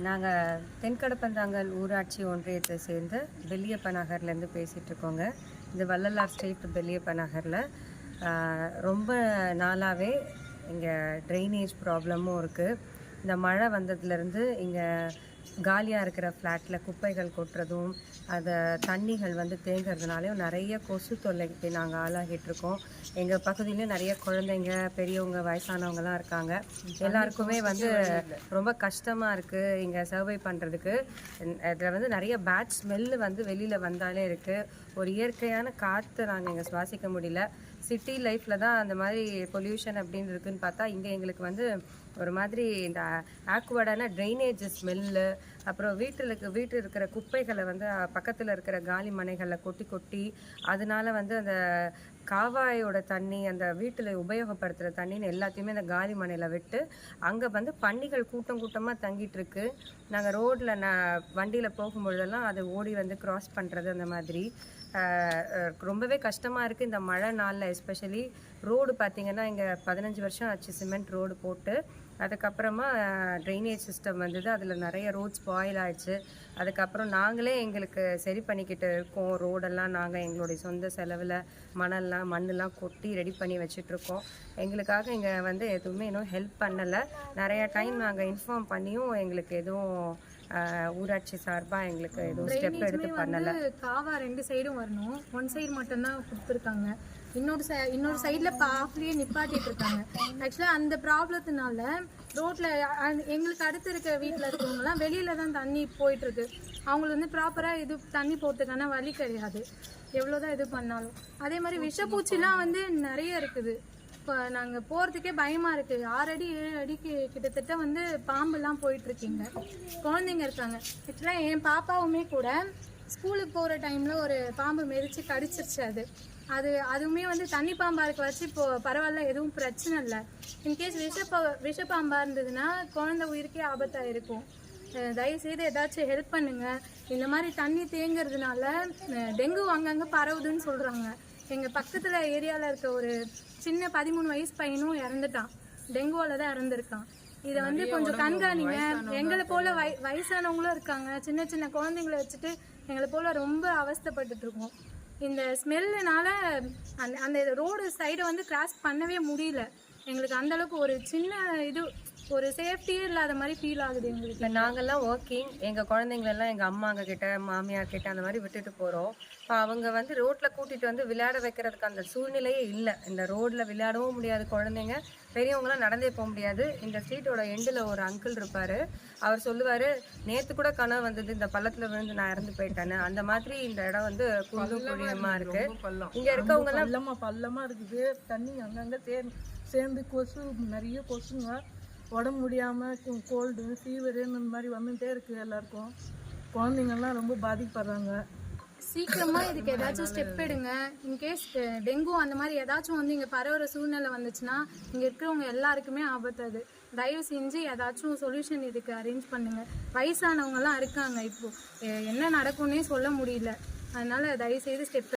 நாங்கள் தென்கடப்பந்தாங்கல் ஊராட்சி ஒன்றியத்தை சேர்ந்து பெல்லியப்ப நகர்லேருந்து பேசிகிட்ருக்கோங்க. இந்த வள்ளலார் ஸ்ட்ரீட் பெல்லியப்ப நகரில் ரொம்ப நாளாகவே இங்கே ட்ரைனேஜ் ப்ராப்ளமும் இருக்குது. இந்த மழை வந்ததுலேருந்து இங்கே காலியாக இருக்கிற ஃப்ளாட்டில் குப்பைகள் கொட்டுறதும் அதை தண்ணிகள் தேங்கிறதுனாலையும் நிறைய கொசு தொல்லைக்கு நாங்கள் ஆளாகிட்டுருக்கோம். எங்கள் பகுதியிலே நிறைய குழந்தைங்க, பெரியவங்க, வயசானவங்கலாம் இருக்காங்க. எல்லாருக்குமே ரொம்ப கஷ்டமாக இருக்குது இங்கே சர்வை பண்ணுறதுக்கு. அதில் நிறைய பேட் ஸ்மெல்லு வெளியில் வந்தாலே இருக்குது. ஒரு இயற்கையான காற்று நாங்கள் இங்கே சுவாசிக்க முடியல. சிட்டி லைஃப்பில் தான் அந்த மாதிரி பொல்யூஷன் அப்படின்னு இருக்குதுன்னு பார்த்தா இங்கே எங்களுக்கு ஒரு மாதிரி இந்த ஆக்வர்டான ட்ரைனேஜ் ஸ்மெல்லு, அப்புறம் வீட்டில் இருக்கிற குப்பைகளை பக்கத்தில் இருக்கிற காலி மனைகளில் கொட்டி அதனால அந்த காவாயோட தண்ணி, அந்த வீட்டில் உபயோகப்படுத்துகிற தண்ணின்னு எல்லாத்தையுமே அந்த காலி மனையில் விட்டு அங்கே பன்னிகள் கூட்டமாக தங்கிட்டுருக்கு. நாங்கள் ரோட்டில் வண்டியில் போகும்பொழுதெல்லாம் அது ஓடி க்ராஸ் பண்ணுறது அந்த மாதிரி ரொம்பவே கஷ்டமாக இருக்குது. இந்த மழை நாளில் எஸ்பெஷலி ரோடு பார்த்திங்கன்னா இங்கே 15 வருஷம் ஆச்சு சிமெண்ட் ரோடு போட்டு. அதுக்கப்புறமா ட்ரைனேஜ் சிஸ்டம் அதில் நிறைய ரோட் ஸ்பாயில் ஆகிடுச்சு. அதுக்கப்புறம் நாங்களே எங்களுக்கு சரி பண்ணிக்கிட்டு இருக்கோம். ரோடெல்லாம் நாங்கள் எங்களுடைய சொந்த செலவில் மண்ணெல்லாம் கொட்டி ரெடி பண்ணி வச்சிட்ருக்கோம். எங்களுக்காக இங்கே எதுவுமே இன்னும் ஹெல்ப் பண்ணலை. நிறையா டைம் நாங்கள் இன்ஃபார்ம் பண்ணியும் எங்களுக்கு எதுவும் ஊராட்சி சார்பாக எங்களுக்கு எதுவும் ஸ்டெப் எடுத்து பண்ணலை. காவா 2 சைடும் வரணும், 1 சைடு மட்டும்தான் கொடுத்துருக்காங்க. இன்னொரு சைடில் பாஃப்லேயே நிப்பாட்டிட்டு இருக்காங்க. ஆக்சுவலாக அந்த ப்ராப்ளத்தினால ரோட்டில் எங்களுக்கு அடுத்து இருக்க வீட்டில் இருக்கவங்கலாம் வெளியில் தான் தண்ணி போயிட்டுருக்கு. அவங்களுக்கு ப்ராப்பராக இது தண்ணி போகிறதுக்கான வழி கிடையாது, எவ்வளோதான் இது பண்ணாலும். அதே மாதிரி விஷப்பூச்சிலாம் நிறைய இருக்குது. இப்போ நாங்கள் போகிறதுக்கே பயமாக இருக்குது. 6 அடி 7 அடிக்கு கிட்டத்தட்ட பாம்புலாம் போயிட்டுருக்கீங்க. குழந்தைங்க இருக்காங்க. ஆக்சுவலாக என் பாப்பாவுமே கூட ஸ்கூலுக்கு போகிற டைமில் ஒரு பாம்பு மெதிச்சு கடிச்சிருச்சு. அதுவுமே தண்ணி பாம்பாக இருக்க வச்சு இப்போது பரவாயில்ல, எதுவும் பிரச்சனை இல்லை. இன்கேஸ் விஷப்பாம்பாக இருந்ததுன்னா குழந்தை உயிருக்கே ஆபத்தாக இருக்கும். தயவுசெய்து ஏதாச்சும் ஹெல்ப் பண்ணுங்கள். இந்த மாதிரி தண்ணி தேங்கிறதுனால டெங்கு அங்கங்கே பரவுதுன்னு சொல்கிறாங்க. எங்கள் பக்கத்தில் ஏரியாவில் இருக்க ஒரு சின்ன 13 வயசு பையனும் இறந்துட்டான். டெங்குவால் தான் இறந்துருக்கான். இதை கொஞ்சம் கண்காணிங்க. எங்களை போல் வயசானவங்களும் இருக்காங்க. சின்ன சின்ன குழந்தைங்களை வச்சுட்டு எங்களை போல் ரொம்ப அவஸ்தைப்பட்டுட்டு இருக்கோம். இந்த ஸ்மெல்லுனால அந்த ரோடு சைடை கிராஸ் பண்ணவே முடியல. எங்களுக்கு அந்தளவுக்கு ஒரு சின்ன ஒரு சேஃப்டியே இல்லாத மாதிரி ஃபீல் ஆகுது எங்களுக்கு. நாங்கள்லாம் ஒர்க்கிங், எங்கள் குழந்தைங்களெல்லாம் எங்கள் அம்மாங்க கிட்ட, மாமியார் கிட்ட அந்த மாதிரி விட்டுட்டு போகிறோம். இப்போ அவங்க ரோட்டில் கூட்டிகிட்டு விளையாட வைக்கிறதுக்கு அந்த சூழ்நிலையே இல்லை. இந்த ரோட்டில் விளையாடவும் முடியாது குழந்தைங்க, பெரியவங்களாம் நடந்தே போக முடியாது. இந்த ஸ்ட்ரீட்டோட எண்டில் ஒரு அங்கிள் இருப்பார். அவர் சொல்லுவார், நேற்று கூட கனவு வந்தது, இந்த பள்ளத்தில் விழுந்து நான் இறந்து போயிட்டேன்னு. அந்த மாதிரி இந்த இடம் குண்டும் குழியமாக இருக்குது. இங்கே இருக்கவங்கலாம் பள்ளமாக இருக்குது. தண்ணி அங்கங்கே சேர்ந்து கொசு, நிறைய கொசுங்க, உடம்பு முடியாமல் கோல்டு, ஃபீவரு இந்த மாதிரி வந்துகிட்டே இருக்குது. எல்லாருக்கும் குழந்தைங்கள்லாம் ரொம்ப பாதிக்கப்படுறாங்க. சீக்கிரமாக இதுக்கு ஏதாச்சும் ஸ்டெப் எடுங்க. இன்கேஸ் டெங்கு அந்த மாதிரி ஏதாச்சும் இங்கே பரவுற சூழ்நிலை வந்துச்சுன்னா இங்கே இருக்கிறவங்க எல்லாருக்குமே ஆபத்து. அது தயவு செஞ்சு ஏதாச்சும் சொல்யூஷன் இதுக்கு அரேஞ்ச் பண்ணுங்கள். வயசானவங்கலாம் இருக்காங்க, இப்போது என்ன நடக்கும்னே சொல்ல முடியல. அதனால் தயவுசெய்து ஸ்டெப்